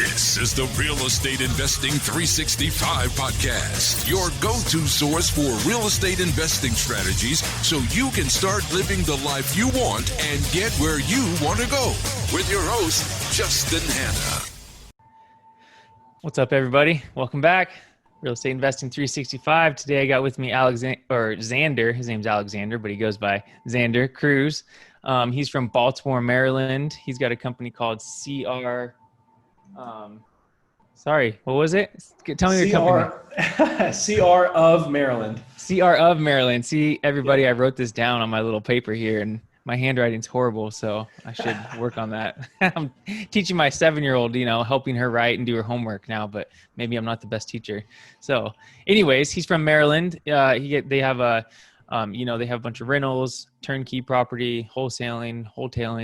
This is the Real Estate Investing 365 podcast, your go-to source for real estate investing strategies so you can start living the life you want and get where you want to go. With your host, Justin Hanna. What's up, everybody? Welcome back. Real Estate Investing 365. Today I got with me Xander. His name's Alexander, but he goes by Xander Cruz. He's from Baltimore, Maryland. He's got a company called what was it? Tell me your company. CR of Maryland. CR of Maryland. See, everybody, I wrote this down on my little paper here, and my handwriting's horrible, so I should work on that. I'm teaching my 7-year-old, helping her write and do her homework now, but maybe I'm not the best teacher. So anyways, he's from Maryland. They have a bunch of rentals, turnkey property, wholesaling.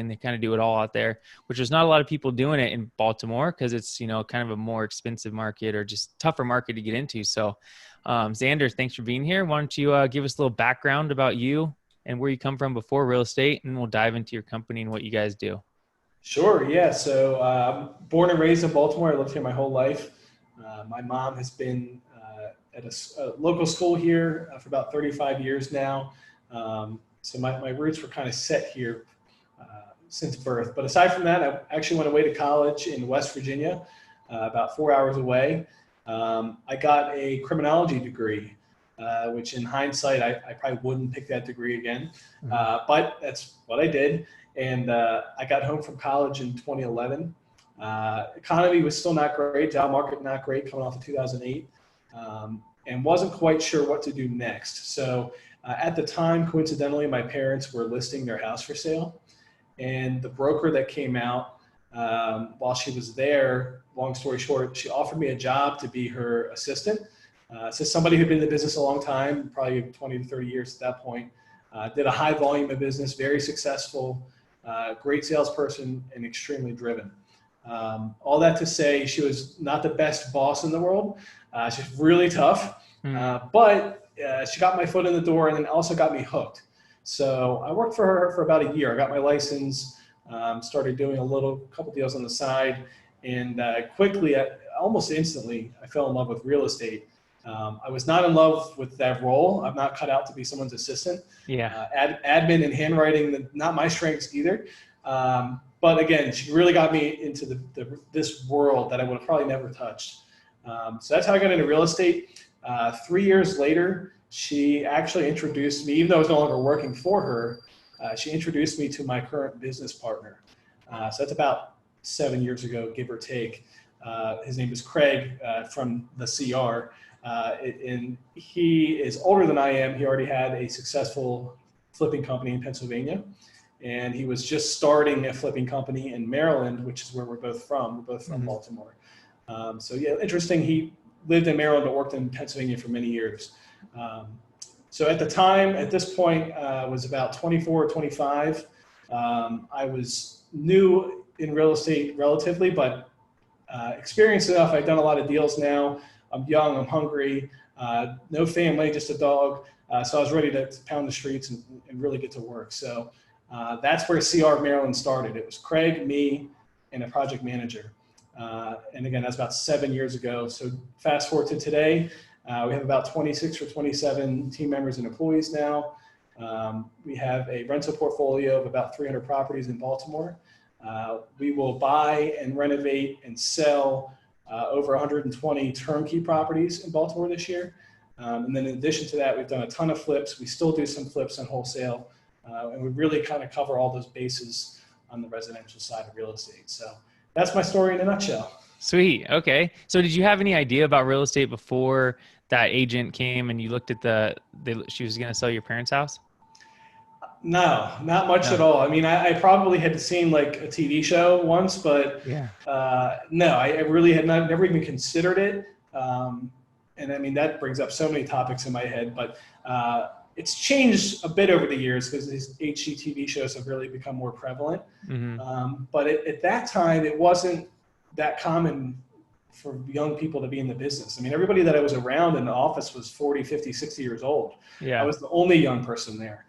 They kind of do it all out there, which there's not a lot of people doing it in Baltimore because it's, kind of a more expensive market or just tougher market to get into. So Xander, thanks for being here. Why don't you give us a little background about you and where you come from before real estate, and we'll dive into your company and what you guys do. Sure, yeah. So I'm born and raised in Baltimore. I lived here my whole life. My mom has been at a local school here for about 35 years now. So my roots were kind of set here since birth. But aside from that, I actually went away to college in West Virginia, about 4 hours away. I got a criminology degree, which in hindsight, I probably wouldn't pick that degree again. But that's what I did. And I got home from college in 2011. Economy was still not great, job market not great, coming off of 2008. And wasn't quite sure what to do next. So at the time, coincidentally, my parents were listing their house for sale. And the broker that came out while she was there, long story short, she offered me a job to be her assistant. So somebody who'd been in the business a long time, probably 20 to 30 years at that point, did a high volume of business, very successful, great salesperson, and extremely driven. All that to say, she was not the best boss in the world. She's really tough, but she got my foot in the door and then also got me hooked. So I worked for her for about a year. I got my license, started doing a couple deals on the side, and quickly, almost instantly, I fell in love with real estate. I was not in love with that role. I'm not cut out to be someone's assistant. Yeah. Admin and handwriting, not my strengths either. But again, she really got me into this world that I would have probably never touched. So that's how I got into real estate. 3 years later, she actually introduced me, even though I was no longer working for her, she introduced me to my current business partner. So that's about 7 years ago, give or take. His name is Craig from the CR. And he is older than I am. He already had a successful flipping company in Pennsylvania. And he was just starting a flipping company in Maryland, which is where we're both from. We're both from Baltimore. So yeah, interesting. He lived in Maryland but worked in Pennsylvania for many years. So at the time, at this point, I was about 24 or 25. I was new in real estate relatively, but experienced enough. I've done a lot of deals now. I'm young, I'm hungry, no family, just a dog. So I was ready to pound the streets and really get to work. So that's where CR of Maryland started. It was Craig, me, and a project manager. And again, that's about 7 years ago. So fast forward to today, we have about 26 or 27 team members and employees now. We have a rental portfolio of about 300 properties in Baltimore. We will buy and renovate and sell over 120 turnkey properties in Baltimore this year. And then in addition to that, we've done a ton of flips. We still do some flips on wholesale. And we really kind of cover all those bases on the residential side of real estate. So that's my story in a nutshell. Sweet. Okay. So did you have any idea about real estate before that agent came and you looked at she was going to sell your parents' house? No, not much at all. I mean, I probably had seen like a TV show once, but no, I really had never even considered it. And I mean, that brings up so many topics in my head, but it's changed a bit over the years because these HGTV shows have really become more prevalent. But at that time, it wasn't that common for young people to be in the business. I mean, everybody that I was around in the office was 40, 50, 60 years old. I was the only young person there.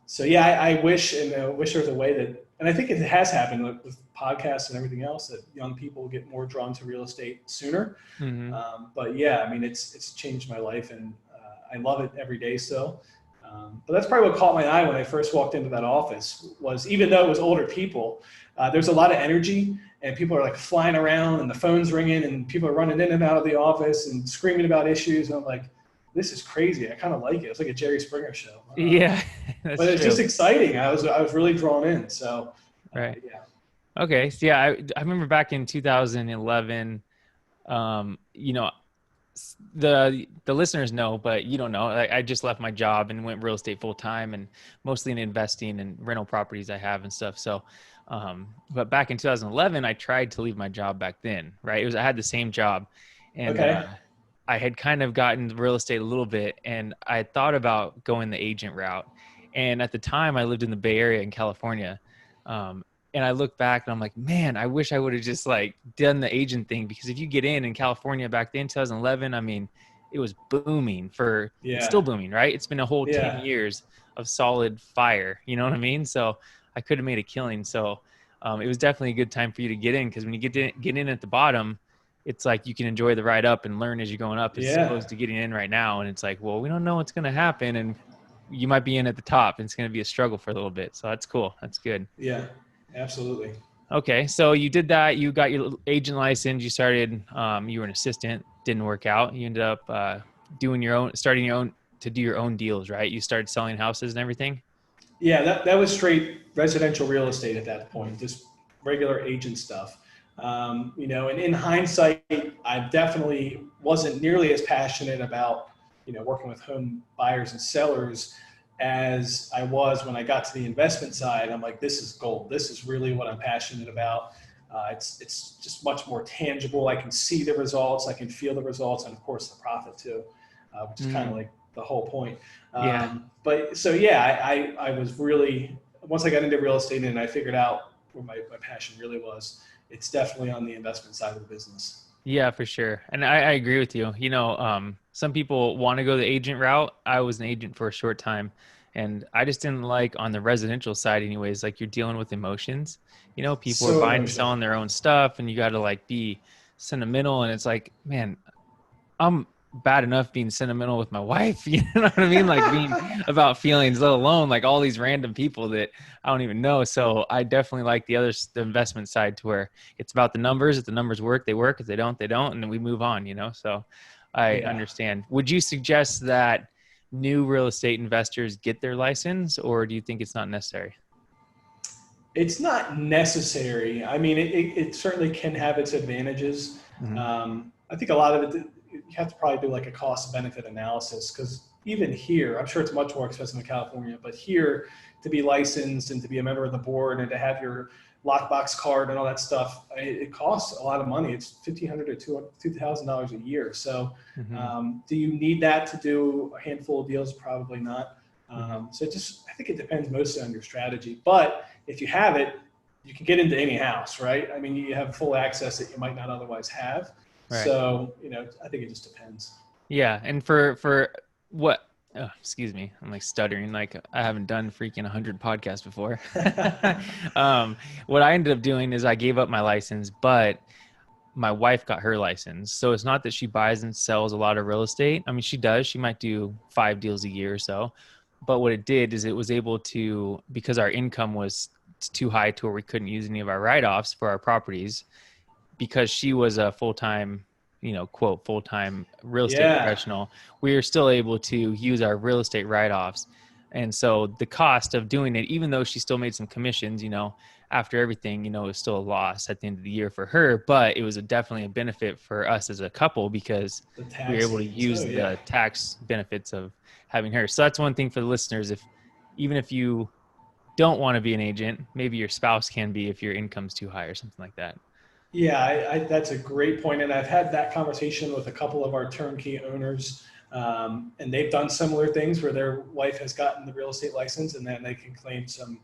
So yeah, I wish there was a way that, and I think it has happened with podcasts and everything else, that young people get more drawn to real estate sooner. Mm-hmm. But yeah, I mean, it's changed my life, and I love it every day still. But that's probably what caught my eye when I first walked into that office, was even though it was older people, there's a lot of energy, and people are like flying around and the phone's ringing and people are running in and out of the office and screaming about issues. And I'm like, this is crazy. I kind of like it. It's like a Jerry Springer show. Yeah, that's but it's true. just exciting. I was really drawn in. So Right. yeah. Okay. So yeah, I remember back in 2011, you know, the listeners know, but you don't know, I just left my job and went real estate full time, and mostly in investing and rental properties I have and stuff. So, but back in 2011, I tried to leave my job back then, right? I had the same job, and Okay. I had kind of gotten real estate a little bit, and I thought about going the agent route. And at the time I lived in the Bay Area in California. And I look back and I'm like, man, I wish I would have just like done the agent thing, because if you get in California back then, 2011, I mean, it was booming it's still booming, right? It's been a whole 10 years of solid fire. You know what I mean? So I could have made a killing. So it was definitely a good time for you to get in, because when you get in at the bottom, it's like you can enjoy the ride up and learn as you're going up, as opposed to getting in right now. And it's like, well, we don't know what's going to happen. And you might be in at the top, and it's going to be a struggle for a little bit. So that's cool. That's good. Yeah, absolutely. Okay. So you did that. You got your agent license. You started, you were an assistant, didn't work out. You ended up starting your own, to do your own deals, right? You started selling houses and everything. Yeah, that was straight residential real estate at that point, just regular agent stuff. And in hindsight, I definitely wasn't nearly as passionate about, working with home buyers and sellers as I was when I got to the investment side. I'm like, this is gold. This is really what I'm passionate about. It's just much more tangible. I can see the results. I can feel the results, and of course the profit too, which is kind of like the whole point. But so, yeah, I was really, once I got into real estate and I figured out where my passion really was, it's definitely on the investment side of the business. Yeah, for sure. And I agree with you. Some people want to go the agent route. I was an agent for a short time, and I just didn't like, on the residential side anyways, like, you're dealing with emotions. People are buying and selling their own stuff, and you got to like be sentimental. And it's like, man, I'm bad enough being sentimental with my wife, you know what I mean? Like, being about feelings, let alone like all these random people that I don't even know. So I definitely like the investment side, to where it's about the numbers. If the numbers work, they work. If they don't, they don't. And then we move on, So I understand. Would you suggest that new real estate investors get their license, or do you think it's not necessary? It's not necessary. I mean, it certainly can have its advantages. Mm-hmm. I think a lot of it, you have to probably do like a cost benefit analysis, because even here, I'm sure it's much more expensive in California, but here, to be licensed and to be a member of the board and to have your lockbox card and all that stuff, it costs a lot of money. It's $1,500 to $2,000 a year. So do you need that to do a handful of deals? Probably not. So I think it depends mostly on your strategy. But if you have it, you can get into any house, right? I mean, you have full access that you might not otherwise have. Right. So, I think it just depends. Yeah. And for what, excuse me, I'm like stuttering, like I haven't done freaking 100 podcasts before. What I ended up doing is I gave up my license, but my wife got her license. So it's not that she buys and sells a lot of real estate. I mean, she does. She might do 5 deals a year or so. But what it did is it was able to, because our income was too high to where we couldn't use any of our write-offs for our properties, because she was a full-time, quote, full-time real estate professional, we were still able to use our real estate write-offs. And so the cost of doing it, even though she still made some commissions, after everything, it was still a loss at the end of the year for her, but it was definitely a benefit for us as a couple, because we were able to use the tax benefits of having her. So that's one thing for the listeners. Even if you don't want to be an agent, maybe your spouse can be if your income's too high or something like that. Yeah, that's a great point. And I've had that conversation with a couple of our turnkey owners, and they've done similar things where their wife has gotten the real estate license, and then they can claim some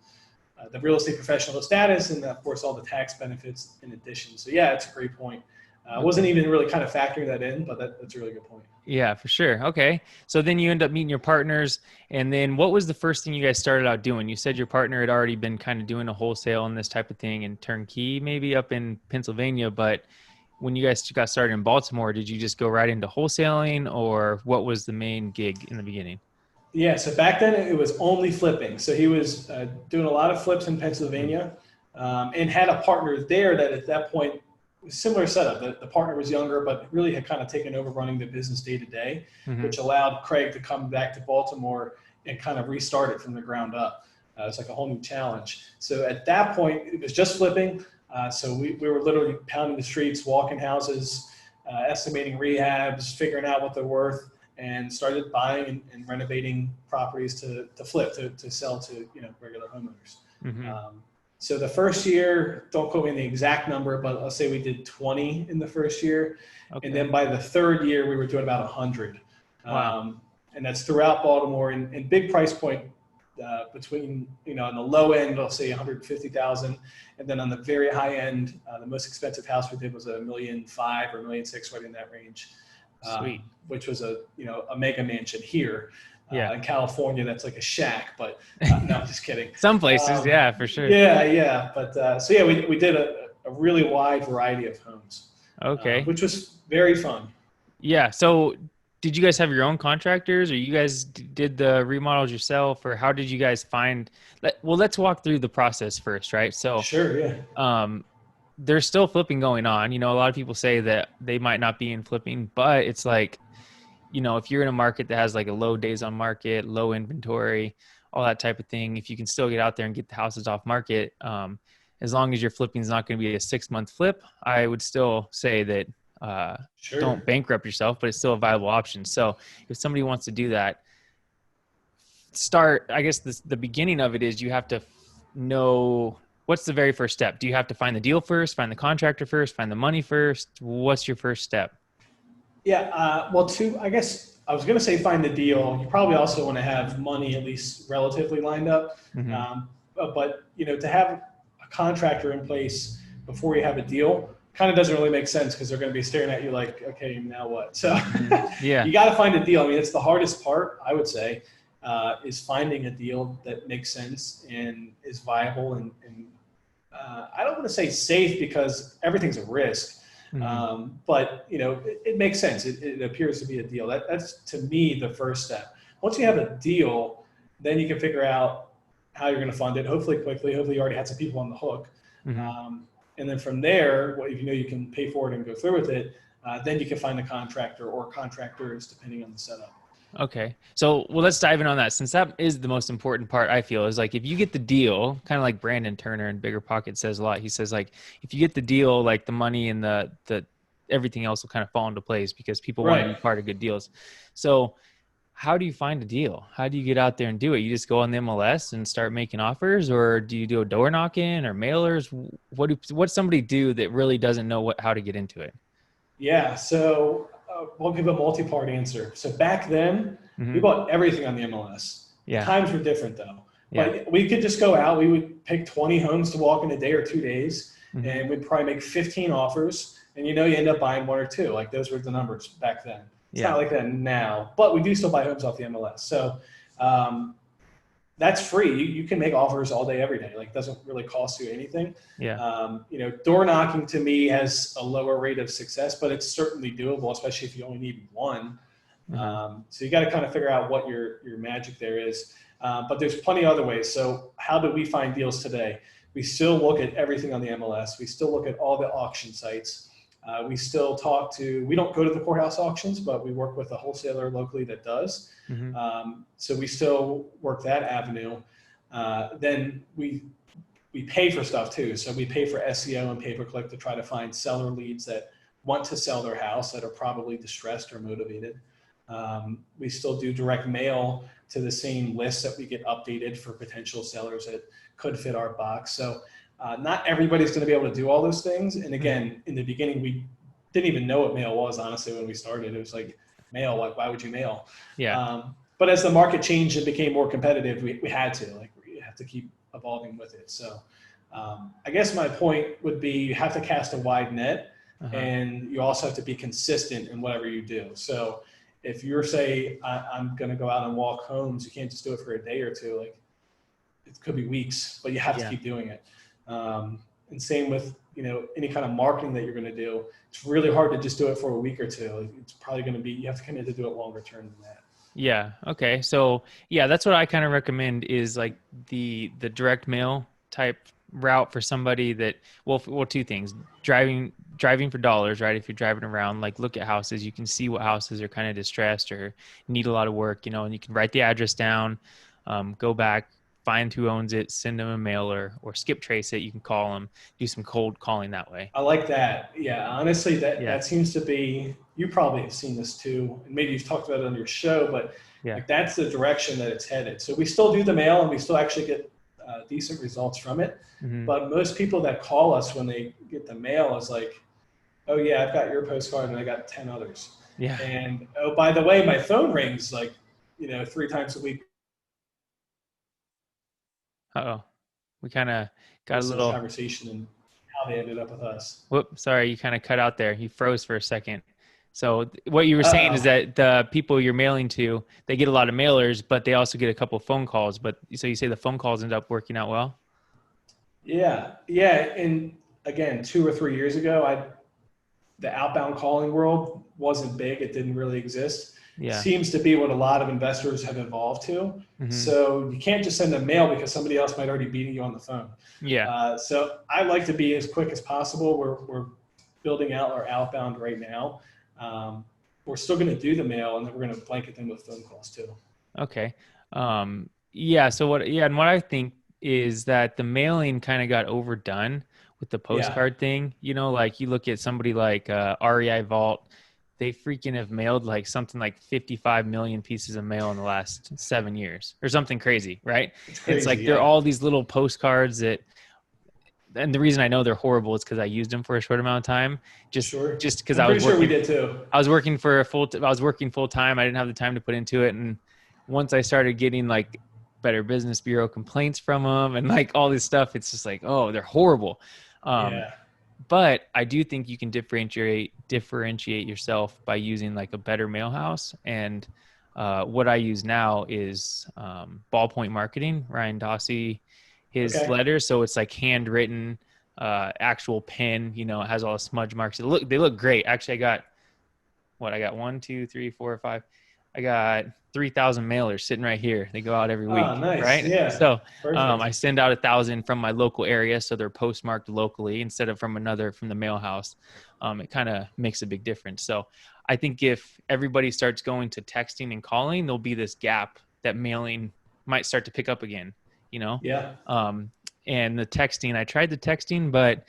the real estate professional status, and of course all the tax benefits in addition. So yeah, it's a great point. I wasn't even really kind of factoring that in, but that's a really good point. Yeah, for sure. Okay. So then you end up meeting your partners. And then what was the first thing you guys started out doing? You said your partner had already been kind of doing a wholesale and this type of thing and turnkey maybe up in Pennsylvania. But when you guys got started in Baltimore, did you just go right into wholesaling, or what was the main gig in the beginning? Yeah, so back then it was only flipping. So he was doing a lot of flips in Pennsylvania, and had a partner there that at that point, similar setup. The partner was younger, but really had kind of taken over running the business day to day, which allowed Craig to come back to Baltimore and kind of restart it from the ground up. It's like a whole new challenge. So at that point, it was just flipping. So we were literally pounding the streets, walking houses, estimating rehabs, figuring out what they're worth, and started buying and renovating properties to flip, to sell to regular homeowners. So the first year, don't quote me on the exact number, but let's say we did 20 in the first year. Okay. And then by the third year, we were doing about 100. Wow. And that's throughout Baltimore, and big price point between, on the low end, I'll say 150,000. And then on the very high end, the most expensive house we did was $1.5 million or $1.6 million, right in that range. Sweet. Which was a mega mansion here. In California, that's like a shack, but no, I'm just kidding. Some places, yeah, for sure. Yeah. But we did a really wide variety of homes. Okay. Which was very fun. Yeah. So did you guys have your own contractors, or you guys did the remodels yourself, or how did you guys find, well, let's walk through the process first, right? So sure, yeah. There's still flipping going on. A lot of people say that they might not be in flipping, but it's like, if you're in a market that has like a low days on market, low inventory, all that type of thing, if you can still get out there and get the houses off market, as long as your flipping is not going to be a 6-month flip, I would still say that sure. Don't bankrupt yourself, but it's still a viable option. So if somebody wants to do that, I guess the beginning of it is you have to know, what's the very first step? Do you have to find the deal first, find the contractor first, find the money first? What's your first step? Yeah, I guess I was going to say find the deal. You probably also want to have money at least relatively lined up. But to have a contractor in place before you have a deal kind of doesn't really make sense, because they're going to be staring at you like, okay, now what? So you got to find a deal. I mean, it's the hardest part, I would say, is finding a deal that makes sense and is viable. And I don't want to say safe, because everything's a risk. But it makes sense. It appears to be a deal. That's to me the first step. Once you have a deal, then you can figure out how you're going to fund it. Hopefully quickly. Hopefully you already had some people on the hook. And then from there, if you can pay for it and go through with it, then you can find a contractor or contractors depending on the setup. Okay. So, let's dive in on that, since that is the most important part, I feel, is like, if you get the deal, kind of like Brandon Turner in Bigger Pockets says a lot. He says, like, if you get the deal, like the money and the everything else will kind of fall into place, because people want to be part of good deals. So how do you find a deal? How do you get out there and do it? You just go on the MLS and start making offers, or do you do a door knocking or mailers? What's somebody do that really doesn't know how to get into it? Yeah. So we'll give a multi-part answer. So back then, we bought everything on the MLS. Yeah. Times were different though. Yeah. But we could just go out. We would pick 20 homes to walk in a day or 2 days, and we'd probably make 15 offers. And you end up buying 1 or 2. Like, those were the numbers back then. It's not like that now, but we do still buy homes off the MLS. So that's free. You can make offers all day, every day. Like, it doesn't really cost you anything. Yeah. Door knocking to me has a lower rate of success, but it's certainly doable, especially if you only need 1. So you got to kind of figure out what your magic there is. But there's plenty of other ways. So how do we find deals today? We still look at everything on the MLS. We still look at all the auction sites. We still we don't go to the courthouse auctions, but we work with a wholesaler locally that does. So we still work that avenue. Then we pay for stuff too. So we pay for SEO and pay-per-click to try to find seller leads that want to sell their house, that are probably distressed or motivated. We still do direct mail to the same lists that we get updated for potential sellers that could fit our box. So not everybody's going to be able to do all those things. And again, in the beginning, we didn't even know what mail was, honestly, when we started. It was like, mail, like, why would you mail? Yeah. But as the market changed and became more competitive, we had to, we have to keep evolving with it. So I guess my point would be, you have to cast a wide net. And you also have to be consistent in whatever you do. So if you're I'm going to go out and walk homes, you can't just do it for a day or two. Like it could be weeks, but you have to keep doing it. And same with, any kind of marketing that you're going to do. It's really hard to just do it for a week or two. It's probably going to be, you have to commit to do it longer term than that. Yeah. Okay. So yeah, that's what I kind of recommend is like the direct mail type route for somebody that, well, two things: driving for dollars, right? If you're driving around, like look at houses, you can see what houses are kind of distressed or need a lot of work, and you can write the address down, go back, find who owns it, send them a mailer, or skip trace it. You can call them, do some cold calling that way. I like that. Yeah. Honestly, that seems to be, you probably have seen this too, and maybe you've talked about it on your show, but like that's the direction that it's headed. So we still do the mail and we still actually get decent results from it. But most people that call us when they get the mail is like, oh yeah, I've got your postcard and I got 10 others. Yeah. And oh, by the way, my phone rings like, 3 times a week. Uh-oh. We kind of got a little conversation and how they ended up with us. Whoop, sorry, you kind of cut out there. You froze for a second. So what you were saying is that the people you're mailing to, they get a lot of mailers, but they also get a couple of phone calls. But so you say the phone calls end up working out well? Yeah. Yeah. And again, 2 or 3 years ago, the outbound calling world wasn't big. It didn't really exist. Yeah. Seems to be what a lot of investors have evolved to. So you can't just send a mail because somebody else might already be you on the phone. Yeah. So I like to be as quick as possible. We're building out our outbound right now. We're still going to do the mail, and then we're going to blanket them with phone calls too. Okay. Yeah. So what I think is that the mailing kind of got overdone with the postcard thing. Like you look at somebody like REI Vault, they freaking have mailed like something like 55 million pieces of mail in the last 7 years or something crazy, right? It's like they're all these little postcards that, and the reason I know they're horrible is because I used them for a short amount of time. Just because I was working. Sure we did too. I was working full time. I didn't have the time to put into it, and once I started getting like Better Business Bureau complaints from them and like all this stuff, it's just like, oh, they're horrible. But I do think you can differentiate yourself by using like a better mail house. And what I use now is Ballpoint Marketing, Ryan Dossie, his letters. So it's like handwritten, actual pen, it has all the smudge marks. They look great. Actually, I got 1, 2, 3, 4, 5. I got 3,000 mailers sitting right here. They go out every week, nice. Right? Yeah. So I send out 1,000 from my local area, so they're postmarked locally instead of from the mail house. It kind of makes a big difference. So I think if everybody starts going to texting and calling, there'll be this gap that mailing might start to pick up again. Yeah. And the texting, I tried the texting, but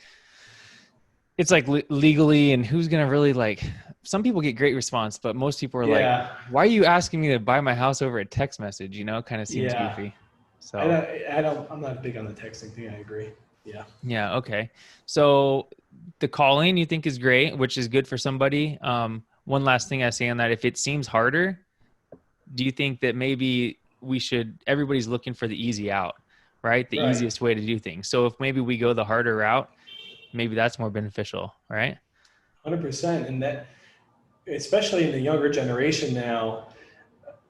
it's like legally, and who's going to really like, some people get great response, but most people are like, why are you asking me to buy my house over a text message? Kind of seems goofy. So I'm not big on the texting thing. I agree. Yeah. Yeah. Okay. So the calling you think is great, which is good for somebody. One last thing I say on that, if it seems harder, do you think that maybe everybody's looking for the easy out, right? The easiest way to do things. So if maybe we go the harder route, maybe that's more beneficial, right? 100%. And that, especially in the younger generation now,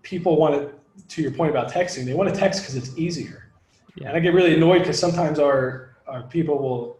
people want to your point about texting, they want to text because it's easier. Yeah. And I get really annoyed because sometimes our people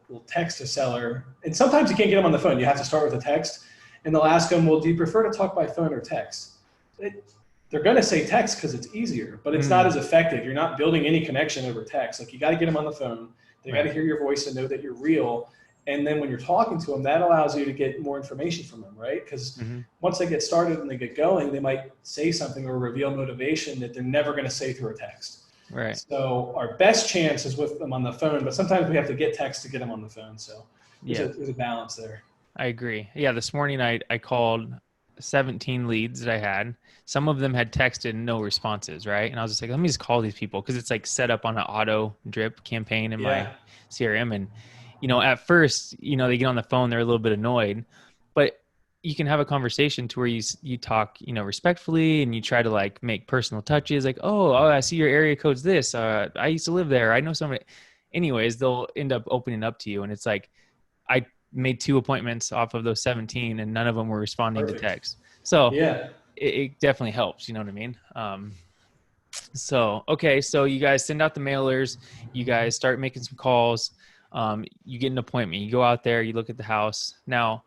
will text a seller, and sometimes you can't get them on the phone. You have to start with a text, and they'll ask them, well, do you prefer to talk by phone or text? They're going to say text because it's easier, but it's not as effective. You're not building any connection over text. Like you got to get them on the phone. They got to hear your voice and know that you're real. And then when you're talking to them, that allows you to get more information from them, right? Because once they get started and they get going, they might say something or reveal motivation that they're never going to say through a text. Right. So our best chance is with them on the phone, but sometimes we have to get text to get them on the phone. So there's a balance there. I agree. Yeah, this morning I called 17 leads that I had. Some of them had texted and no responses, right? And I was just like, let me just call these people because it's like set up on an auto drip campaign in my CRM. And at first, they get on the phone, they're a little bit annoyed, but you can have a conversation to where you talk, respectfully, and you try to like make personal touches like, oh, I see your area code's this. I used to live there. I know somebody. Anyways, they'll end up opening up to you. And it's like, made 2 appointments off of those 17 and none of them were responding Perfect. to text. So Yeah. it definitely helps. You know what I mean? So, okay. So you guys send out the mailers, you guys start making some calls. You get an appointment, you go out there, you look at the house. Now,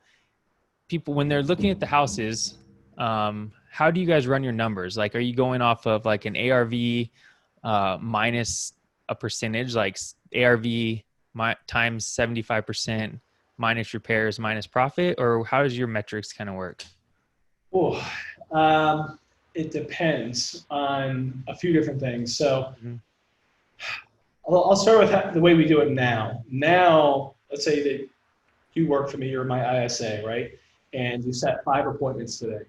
people, when they're looking at the houses, how do you guys run your numbers? Like, are you going off of like an ARV minus a percentage, like ARV times 75% minus repairs minus profit, or how does your metrics kind of work? Oh, it depends on a few different things. So I'll start with the way we do it now. Now, let's say that you work for me, you're my ISA, right? And you set 5 appointments today.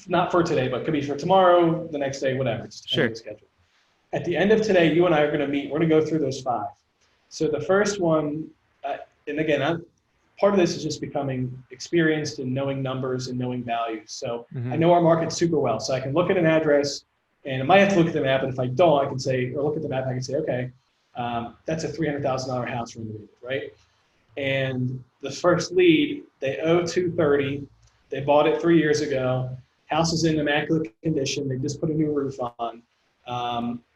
Not for today, but could be for tomorrow, the next day, whatever. Just depending on the schedule. At the end of today, you and I are going to meet. We're going to go through those 5. So the first one, and again, part of this is just becoming experienced and knowing numbers and knowing values. So I know our market super well. So I can look at an address, and I might have to look at the map, and if I don't, I can say, or look at the map, I can say, okay, that's a $300,000 house renovated, right? And the first lead, they owe $230,000. They bought it 3 years ago. House is in immaculate condition. They just put a new roof on.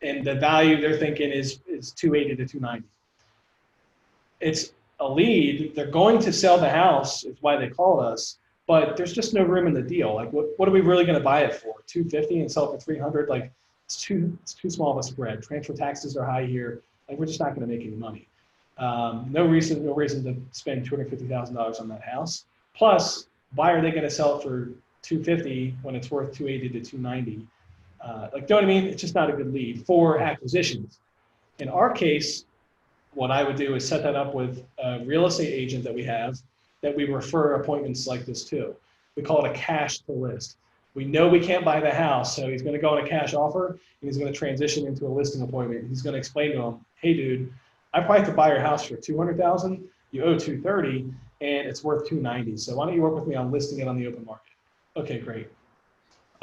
And the value they're thinking is $280,000 to $290,000. It's a lead. They're going to sell the house, is why they called us, but there's just no room in the deal. Like, what are we really going to buy it for? $250,000 and sell it for $300,000? Like, it's too small of a spread. Transfer taxes are high here. Like, we're just not going to make any money. No reason to spend $250,000 on that house. Plus, why are they going to sell it for $250,000 when it's worth $280,000 to $290,000? Like, know what I mean? It's just not a good lead for acquisitions. In our case, what I would do is set that up with a real estate agent that we have that we refer appointments like this to. We call it a cash to list. We know we can't buy the house, so he's going to go on a cash offer, and he's going to transition into a listing appointment. He's going to explain to him, hey, dude, I probably have to buy your house for $200,000. You owe $230,000, and it's worth $290,000. So why don't you work with me on listing it on the open market? Okay, great.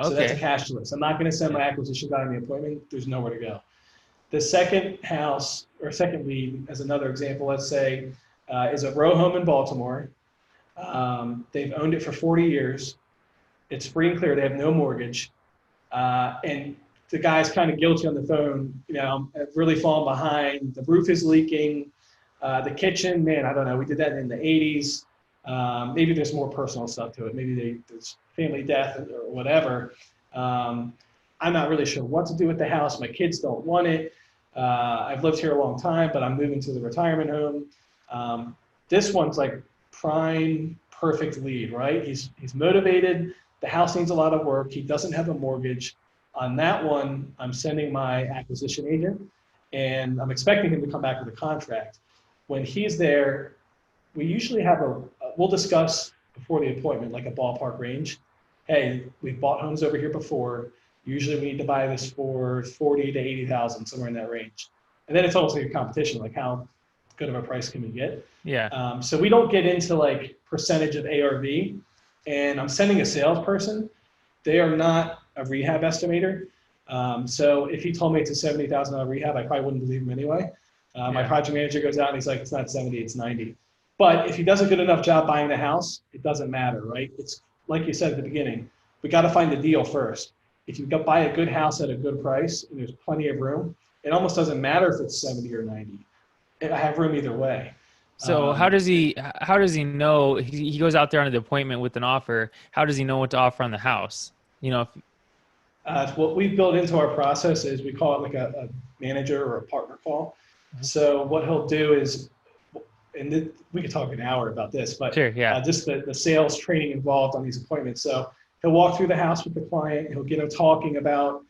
So that's a cash list. I'm not going to send my acquisition guy on the appointment. There's nowhere to go. The second house or second lead, as another example, let's say, is a row home in Baltimore. They've owned it for 40 years. It's free and clear. They have no mortgage. And the guy's kind of guilty on the phone. You know, I've really fallen behind. The roof is leaking. The kitchen, man, I don't know. We did that in the 80s. Maybe there's more personal stuff to it. Maybe there's family death or whatever. I'm not really sure what to do with the house. My kids don't want it. I've lived here a long time, but I'm moving to the retirement home. This one's like prime, perfect lead, right? He's motivated. The house needs a lot of work. He doesn't have a mortgage. On that one, I'm sending my acquisition agent, and I'm expecting him to come back with a contract. When he's there, we usually have we'll discuss before the appointment, like a ballpark range. Hey, we've bought homes over here before. Usually we need to buy this for $40,000 to $80,000, somewhere in that range. And then it's almost like a competition, like how good of a price can we get? Yeah. So we don't get into like percentage of ARV. And I'm sending a salesperson. They are not a rehab estimator. So if he told me it's a $70,000 rehab, I probably wouldn't believe him anyway. My project manager goes out and he's like, it's not 70, it's 90. But if he does a good enough job buying the house, it doesn't matter, right? It's like you said at the beginning, we got to find the deal first. If you buy a good house at a good price and there's plenty of room, it almost doesn't matter if it's 70 or 90. I have room either way. So how does he know? He goes out there on the appointment with an offer. How does he know what to offer on the house? You know, what we've built into our process is we call it like a manager or a partner call. So what he'll do is, and we could talk an hour about this, but sure, yeah. Just the sales training involved on these appointments. So he'll walk through the house with the client. He'll get him talking about,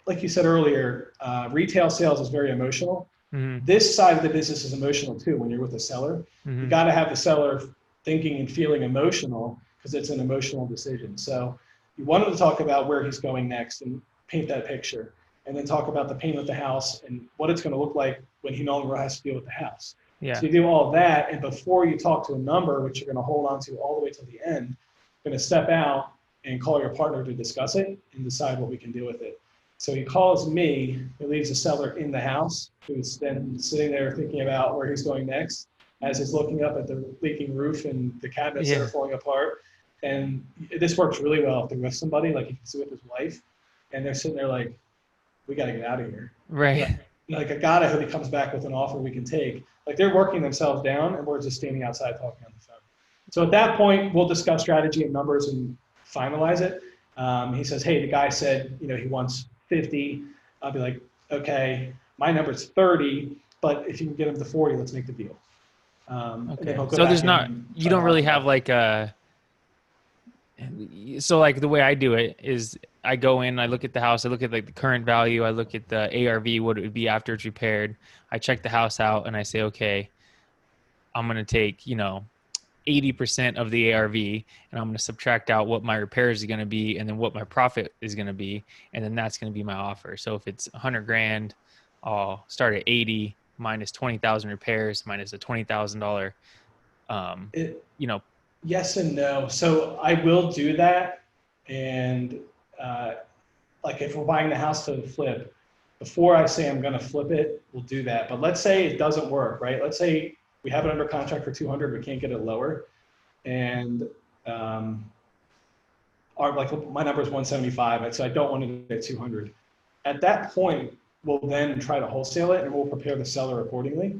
like you said earlier, retail sales is very emotional. Mm-hmm. This side of the business is emotional too. When you're with a seller, you got to have the seller thinking and feeling emotional because it's an emotional decision. So you want him to talk about where he's going next and paint that picture, and then talk about the paint of the house and what it's going to look like when he no longer has to deal with the house. Yeah. So you do all of that, and before you talk to a number, which you're going to hold on to all the way till the end, you're going to step out and call your partner to discuss it and decide what we can do with it. So he calls me, he leaves the seller in the house, who's then sitting there thinking about where he's going next. as he's looking up at the leaking roof and the cabinets that Yeah. are falling apart. And this works really well if they're with somebody, like he can see with his wife, and they're sitting there like, we got to get out of here. Right. Like I got it, hope he comes back with an offer we can take. Like they're working themselves down, and we're just standing outside talking on the phone. So at that point, we'll discuss strategy and numbers and finalize it. He says, hey, the guy said, he wants 50. I'll be like, okay, my number's 30, but if you can get him to 40, let's make the deal. Okay. So there's not, you don't really have like so like the way I do it is I go in, I look at the house, I look at like the current value, I look at the ARV, what it would be after it's repaired. I check the house out and I say, okay, I'm going to take, 80% of the ARV and I'm going to subtract out what my repairs is going to be and then what my profit is going to be. And then that's going to be my offer. So if it's 100 grand, I'll start at 80 minus 20,000 repairs minus a $20,000, Yes and no. So I will do that. And like if we're buying the house to flip, before I say I'm going to flip it, we'll do that. But let's say it doesn't work, right? Let's say we have it under contract for 200, we can't get it lower. And my number is 175, so I don't want it at 200. At that point, we'll then try to wholesale it and we'll prepare the seller accordingly.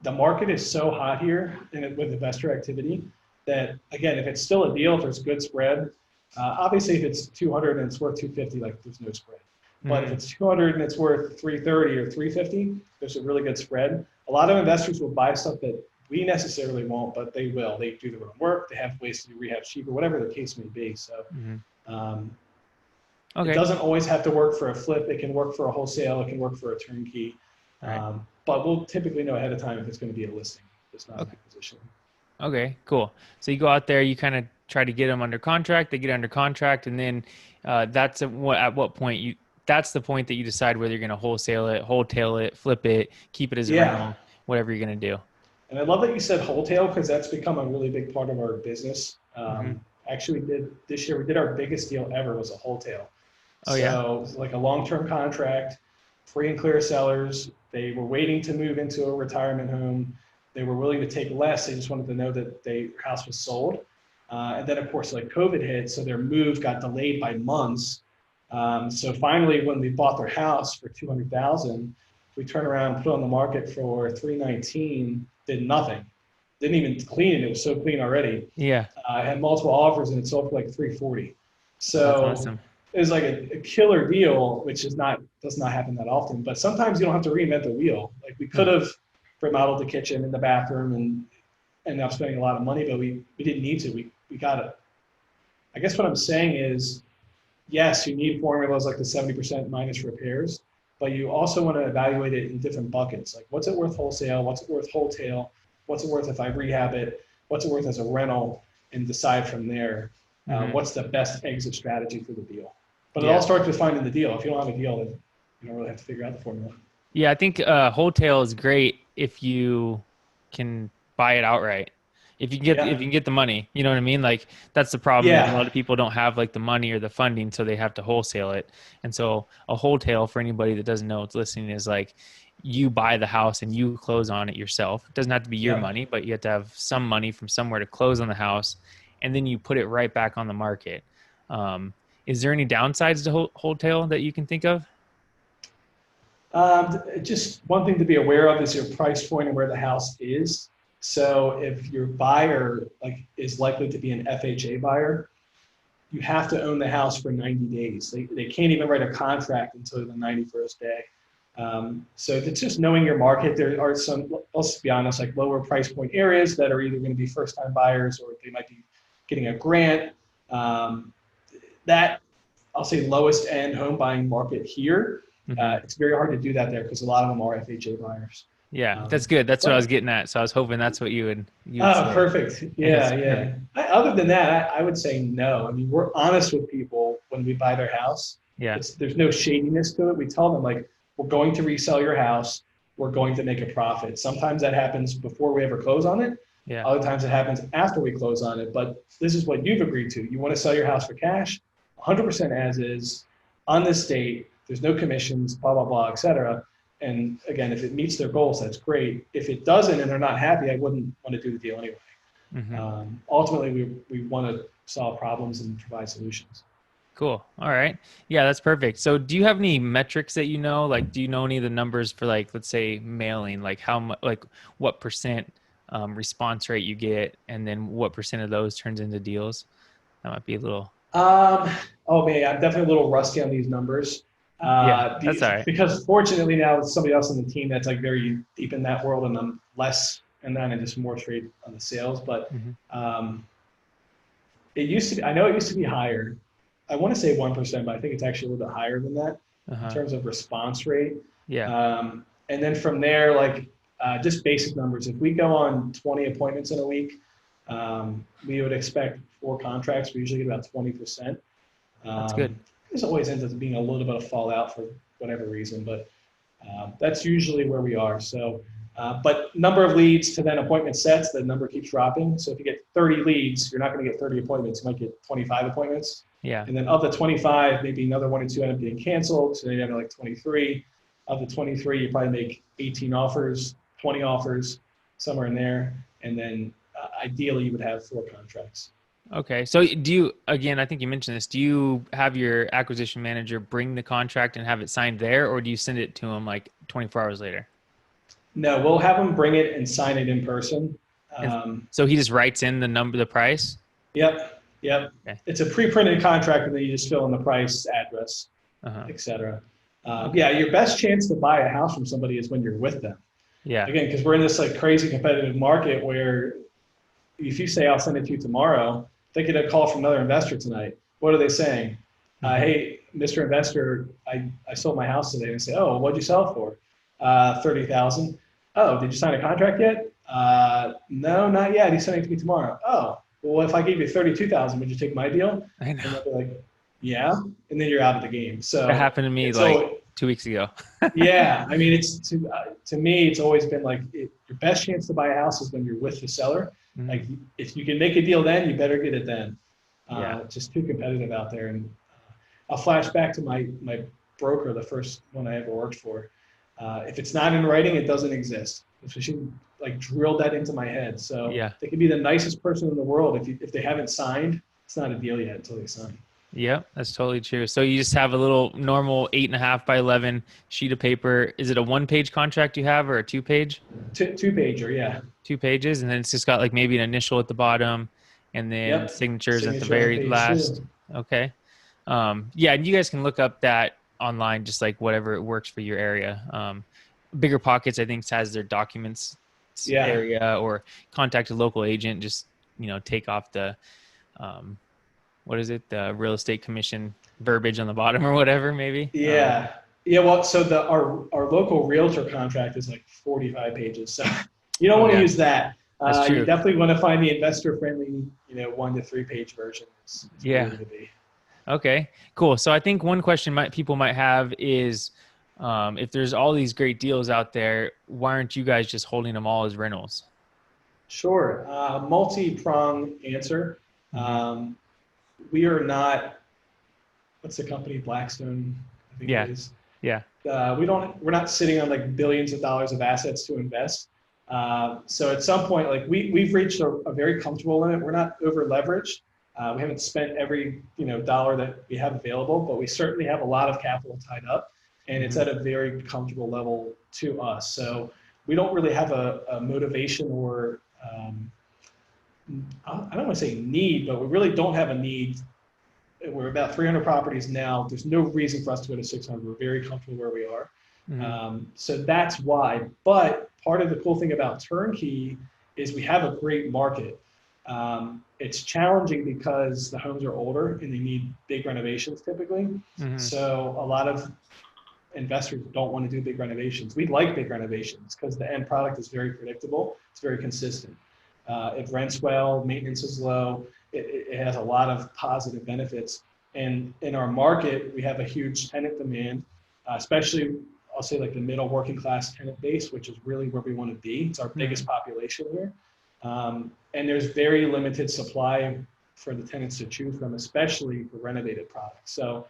The market is so hot here with investor activity that, again, if it's still a deal, if there's good spread, obviously if it's 200 and it's worth 250, like there's no spread. But if it's 200 and it's worth 330 or 350, there's a really good spread. A lot of investors will buy stuff that we necessarily won't, but they will. They do their own work. They have ways to do rehab cheaper, whatever the case may be. So It doesn't always have to work for a flip. It can work for a wholesale. It can work for a turnkey. Right. But we'll typically know ahead of time if it's going to be a listing. It's not an acquisition. Okay, cool. So you go out there, you kind of try to get them under contract. They get under contract, and then that's at what point that's the point that you decide whether you're going to wholesale it, flip it, keep it as a rental, whatever you're going to do. And I love that you said wholesale because that's become a really big part of our business. Actually, this year we did our biggest deal ever was a wholesale. So like a long-term contract, free and clear sellers. They were waiting to move into a retirement home. They were willing to take less. They just wanted to know that their house was sold. And then of course, like COVID hit, so their move got delayed by months. So finally, when we bought their house for $200,000, we turned around, put it on the market for $319, did nothing. Didn't even clean it. It was so clean already. Yeah. I had multiple offers and it sold for like $340. So that's awesome. It was like a killer deal, which does not happen that often. But sometimes you don't have to reinvent the wheel. Like we could have remodeled the kitchen and the bathroom and ended up spending a lot of money, but we didn't need to. We got it. I guess what I'm saying is, yes, you need formulas like the 70% minus repairs, but you also want to evaluate it in different buckets. Like what's it worth wholesale? What's it worth wholesale? What's it worth if I rehab it? What's it worth as a rental? And decide from there what's the best exit strategy for the deal. But it all starts with finding the deal. If you don't have a deal, then you don't really have to figure out the formula. Yeah, I think wholesale is great if you can buy it outright. If you can get the money, you know what I mean? Like that's the problem. A lot of people don't have like the money or the funding, so they have to wholesale it. And so a wholesale, for anybody that doesn't know what's listening, is like you buy the house and you close on it yourself. It doesn't have to be your money, but you have to have some money from somewhere to close on the house, and then you put it right back on the market. Is there any downsides to wholesale that you can think of? Just one thing to be aware of is your price point and where the house is. So if your buyer is likely to be an FHA buyer, you have to own the house for 90 days. They can't even write a contract until the 91st day. So it's just knowing your market. There are some, let's be honest, like lower price point areas that are either going to be first time buyers or they might be getting a grant. That I'll say lowest end home buying market here. It's very hard to do that there because a lot of them are FHA buyers. Yeah, that's good. That's what I was getting at. So I was hoping that's what you would say. Perfect. Yeah. Other than that, I would say no. I mean, we're honest with people when we buy their house. Yeah. There's no shadiness to it. We tell them like, we're going to resell your house. We're going to make a profit. Sometimes that happens before we ever close on it. Yeah. Other times it happens after we close on it. But this is what you've agreed to. You want to sell your house for cash, 100% as is, on this date. There's no commissions, blah, blah, blah, et cetera. And again, if it meets their goals, that's great. If it doesn't and they're not happy, I wouldn't want to do the deal anyway. Ultimately, we want to solve problems and provide solutions. Cool. All right. Yeah, that's perfect. So do you have any metrics that you know? Like, do you know any of the numbers for, like, let's say mailing, like how much, like what percent response rate you get, and then what percent of those turns into deals? That might be a little. Oh man, I'm definitely a little rusty on these numbers. Yeah, that's all right. Because fortunately now with somebody else on the team that's like very deep in that world, and I'm less in that and just more straight on the sales. But it used to be, I know it used to be higher. I want to say 1%, but I think it's actually a little bit higher than that in terms of response rate. Yeah. And then from there, like just basic numbers. If we go on 20 appointments in a week, we would expect 4 contracts. We usually get about 20%. That's good. This always ends up being a little bit of fallout for whatever reason, but that's usually where we are. So, but number of leads to then appointment sets, the number keeps dropping. So if you get 30 leads, you're not going to get 30 appointments. You might get 25 appointments. Yeah. And then of the 25, maybe another 1 or 2 end up getting canceled. So then you have like 23. Of the 23, you probably make 18 offers, 20 offers, somewhere in there. And then ideally you would have 4 contracts. Okay. So do you, again, I think you mentioned this, do you have your acquisition manager bring the contract and have it signed there, or do you send it to him like 24 hours later? No, we'll have them bring it and sign it in person. So he just writes in the price? Yep. Okay. It's a pre-printed contract, and then you just fill in the price, address, etc. Yeah, your best chance to buy a house from somebody is when you're with them. Yeah. Again, because we're in this like crazy competitive market where if you say I'll send it to you tomorrow, they get a call from another investor tonight. What are they saying? Hey, Mr. Investor, I sold my house today. And I say, oh, what'd you sell it for? $30,000. Oh, did you sign a contract yet? No, not yet. He's sending it to me tomorrow. Oh, well, if I gave you $32,000, would you take my deal? I know. And they'll be like, yeah. And then you're out of the game. So that happened to me like 2 weeks ago. Yeah. I mean, it's to me, it's always been like your best chance to buy a house is when you're with the seller. Like if you can make a deal then, you better get it then. It's just too competitive out there. And I'll flash back to my broker, the first one I ever worked for. If it's not in writing, it doesn't exist. So she like drilled that into my head. So they could be the nicest person in the world. If they haven't signed, it's not a deal yet until they sign. Yeah, that's totally true. So you just have a little normal 8.5 by 11 sheet of paper. Is it a 1-page contract you have, or a 2-page? 2-pager, yeah. 2 pages, and then it's just got like maybe an initial at the bottom, and then signatures at the very last. Too. Okay. Yeah, and you guys can look up that online, just like whatever works for your area. Bigger Pockets, I think, has their documents area, or contact a local agent. Just take off the what is it? The real estate commission verbiage on the bottom or whatever, maybe. Yeah. Well, so our local realtor contract is like 45 pages. So you don't want to use that. That's true. You definitely want to find the investor friendly, 1 to 3 page version. It's to be. Okay, cool. So I think one question people might have is, if there's all these great deals out there, why aren't you guys just holding them all as rentals? Sure. Multi-pronged answer. We are not, what's the company, Blackstone, I think it is. Yeah. We're not sitting on like billions of dollars of assets to invest. So at some point, like we've reached a very comfortable limit. We're not over leveraged. We haven't spent every dollar that we have available, but we certainly have a lot of capital tied up, and it's at a very comfortable level to us. So we don't really have a motivation or I don't want to say need, but we really don't have a need. We're about 300 properties now. There's no reason for us to go to 600. We're very comfortable where we are. So that's why. But part of the cool thing about turnkey is we have a great market. It's challenging because the homes are older and they need big renovations typically. So a lot of investors don't want to do big renovations. We like big renovations because the end product is very predictable. It's very consistent. It rents well, maintenance is low. It has a lot of positive benefits. And in our market, we have a huge tenant demand, especially I'll say like the middle working class tenant base, which is really where we want to be. It's our biggest population here. And there's very limited supply for the tenants to choose from, especially for renovated products. So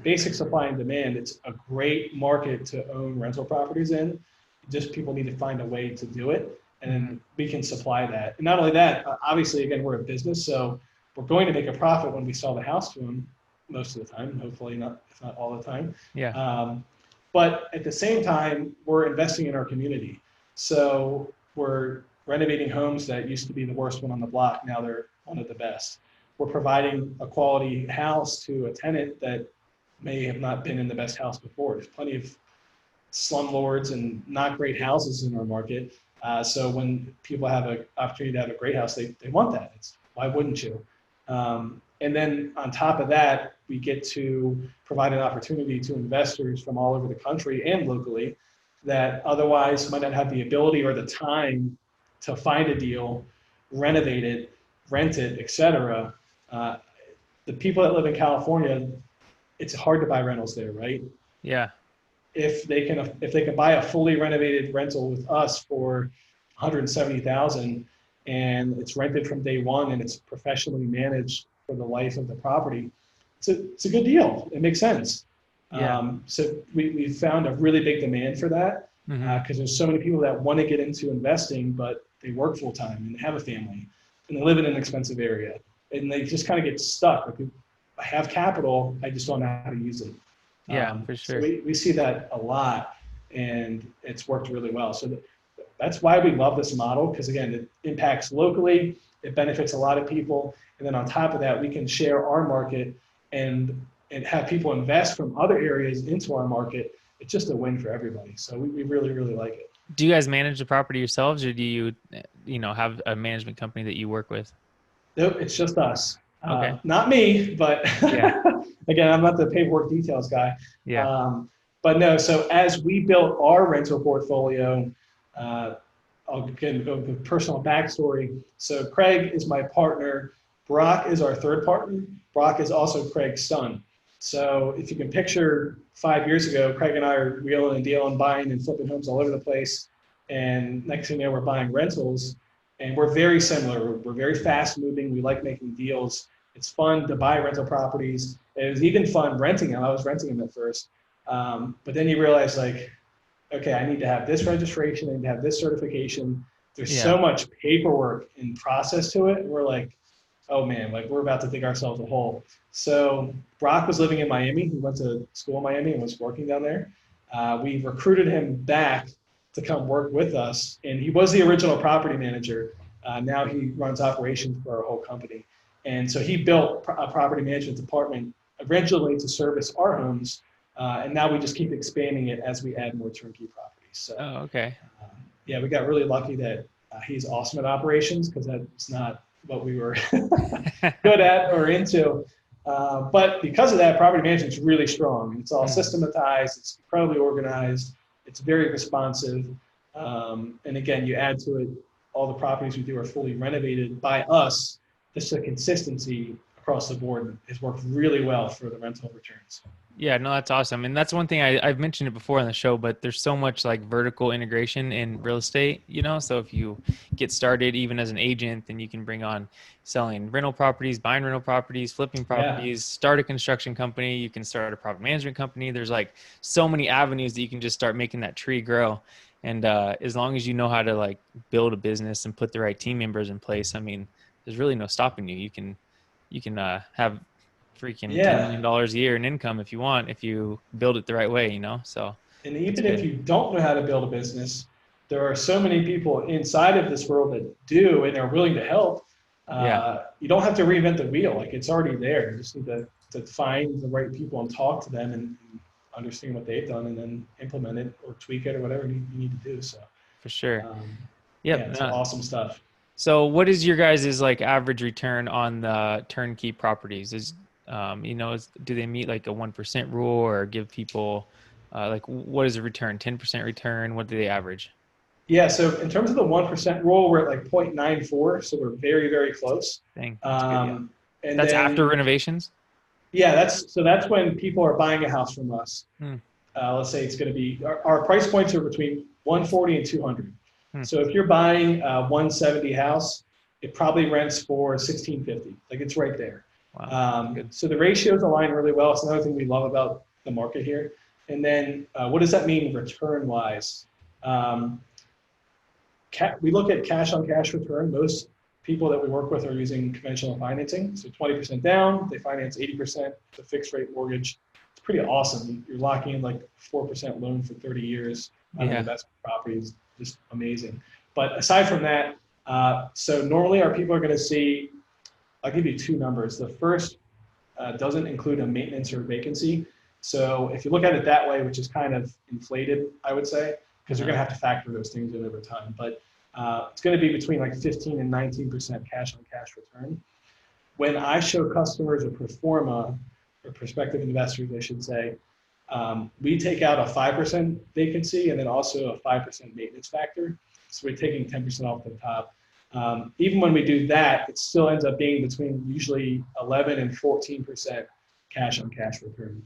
Basic supply and demand, it's a great market to own rental properties in. Just people need to find a way to do it, and we can supply that. And not only that, obviously, again, we're a business, so we're going to make a profit when we sell the house to them most of the time, hopefully not, if not all the time. Yeah. But at the same time, we're investing in our community. So we're renovating homes that used to be the worst one on the block. Now they're one of the best. We're providing a quality house to a tenant that may have not been in the best house before. There's plenty of slumlords and not great houses in our market. So when people have an opportunity to have a great house, they want that. Why wouldn't you? And then on top of that, we get to provide an opportunity to investors from all over the country and locally that otherwise might not have the ability or the time to find a deal, renovate it, rent it, etc. The people that live in California, it's hard to buy rentals there, right? Yeah. If they can buy a fully renovated rental with us for $170,000 and it's rented from day one and it's professionally managed for the life of the property, it's a good deal. It makes sense. Yeah. So we found a really big demand for that because there's so many people that want to get into investing, but they work full time and they have a family and they live in an expensive area and they just kind of get stuck. Like, I have capital, I just don't know how to use it. Yeah, for sure. So we see that a lot, and it's worked really well. So that's why we love this model, because again, it impacts locally, it benefits a lot of people, and then on top of that, we can share our market and have people invest from other areas into our market. It's just a win for everybody. So we really, really like it. Do you guys manage the property yourselves, or do you have a management company that you work with? Nope, it's just us. Okay. Not me, but Yeah. again, I'm not the paperwork details guy. Yeah. But no, so as we built our rental portfolio, I'll go with personal backstory. So Craig is my partner. Brock is our third partner. Brock is also Craig's son. So if you can picture 5 years ago, Craig and I are wheeling and dealing, buying and flipping homes all over the place. And next thing you know, we're buying rentals. And we're very similar. We're very fast moving. We like making deals. It's fun to buy rental properties. It was even fun renting them. I was renting them at first. But then you realize, like, okay, I need to have this registration. I need to have this certification. There's so much paperwork and process to it. And we're like, oh man, like we're about to dig ourselves a hole. So Brock was living in Miami. He went to school in Miami and was working down there. We recruited him back to come work with us. And he was the original property manager. Now he runs operations for our whole company. And so he built a property management department originally to service our homes. And now we just keep expanding it as we add more turnkey properties. So, okay. Yeah, we got really lucky that he's awesome at operations, because that's not what we were good at or into. But because of that, property management is really strong. It's all systematized. It's incredibly organized. It's very responsive. And again, you add to it, all the properties we do are fully renovated by us. Just the consistency across the board has worked really well for the rental returns. Yeah, no, that's awesome. And that's one thing I've mentioned it before on the show, but there's so much like vertical integration in real estate, so if you get started even as an agent, then you can bring on selling rental properties, buying rental properties, flipping properties, start a construction company. You can start a property management company. There's like so many avenues that you can just start making that tree grow. And as long as you know how to like build a business and put the right team members in place, I mean, there's really no stopping you. You can have freaking $10 million a year in income if you want, if you build it the right way, so. And even if you don't know how to build a business, there are so many people inside of this world that do and are willing to help. You don't have to reinvent the wheel. Like, it's already there. You just need to find the right people and talk to them and understand what they've done and then implement it or tweak it or whatever you need to do. So for sure. It's awesome stuff. So what is your guys' like average return on the turnkey properties? Do they meet like a 1% rule, or give people like, what is the return? 10% return? What do they average? Yeah. So in terms of the 1% rule, we're at like 0.94. So we're very, very close. Dang, that's good, yeah. And that's after renovations? Yeah. That's when people are buying a house from us. Let's say it's going to be, our price points are between 140 and 200. So if you're buying a 170 house, it probably rents for $1,650. Like, it's right there. Wow. Good. So the ratios align really well. It's another thing we love about the market here. And then what does that mean return wise? We look at cash on cash return. Most people that we work with are using conventional financing. So 20% down, they finance 80% the fixed rate mortgage. It's pretty awesome. You're locking in like 4% loan for 30 years on an investment property. It's just amazing. But aside from that, so normally our people are going to see, I'll give you two numbers. The first doesn't include a maintenance or vacancy. So if you look at it that way, which is kind of inflated, I would say, because you're going to have to factor those things in over time. But it's going to be between like 15 and 19% cash on cash return. When I show customers a pro forma, or prospective investors, I should say, we take out a 5% vacancy and then also a 5% maintenance factor. So we're taking 10% off the top. Even when we do that, it still ends up being between usually 11 and 14% cash on cash return.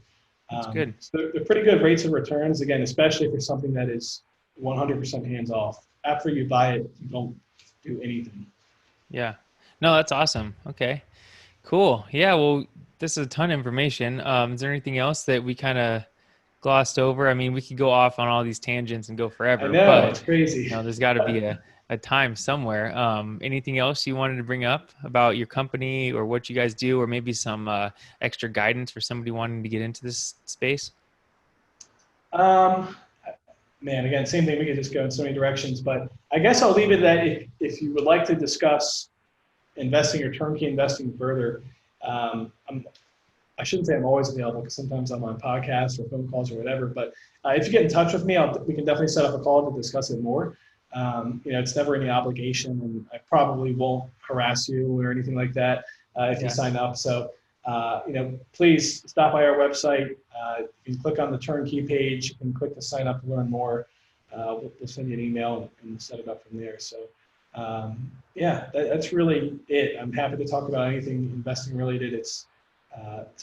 That's good. So they're pretty good rates of returns, again, especially for something that is 100% hands off. After you buy it, you don't do anything. Yeah. No, that's awesome. Okay, cool. Yeah. Well, this is a ton of information. Is there anything else that we kind of glossed over? I mean, we could go off on all these tangents and go forever. I know, but, it's crazy. There's got to be a time somewhere. Anything else you wanted to bring up about your company or what you guys do, or maybe some extra guidance for somebody wanting to get into this space? Man, again, same thing. We could just go in so many directions, but I guess I'll leave it that if you would like to discuss investing or turnkey investing further, I shouldn't say I'm always available because sometimes I'm on podcasts or phone calls or whatever, but if you get in touch with me, we can definitely set up a call to discuss it more. It's never any obligation, and I probably won't harass you or anything like that if you sign up. So, please stop by our website. You can click on the turnkey page. You can click to sign up to learn more. We'll send you an email and set it up from there. So, that's really it. I'm happy to talk about anything investing related. It's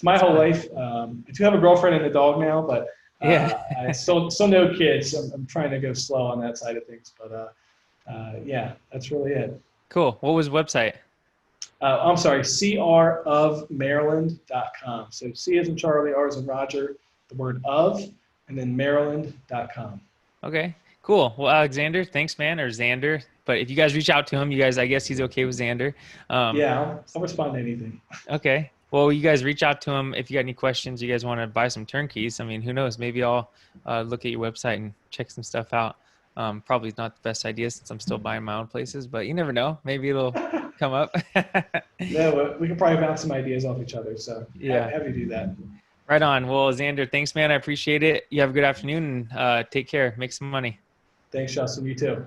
my whole life. I do have a girlfriend and a dog now, but I still no kids. I'm trying to go slow on that side of things, but that's really it. Cool. What was the website? I'm sorry, crofmaryland.com. So C as in Charlie, R as in Roger, the word of, and then maryland.com. Okay, cool. Well, Alexander, thanks, man, or Xander. But if you guys reach out to him, I guess he's okay with Xander. I'll respond to anything. Okay. Well, you guys reach out to him. If you got any questions, you guys want to buy some turnkeys. I mean, who knows? Maybe I'll look at your website and check some stuff out. Probably not the best idea since I'm still buying my own places, but you never know. Maybe it'll come up. Yeah, we can probably bounce some ideas off each other. So happy to do that. Right on. Well, Xander, thanks, man. I appreciate it. You have a good afternoon and take care. Make some money. Thanks, Justin. You too.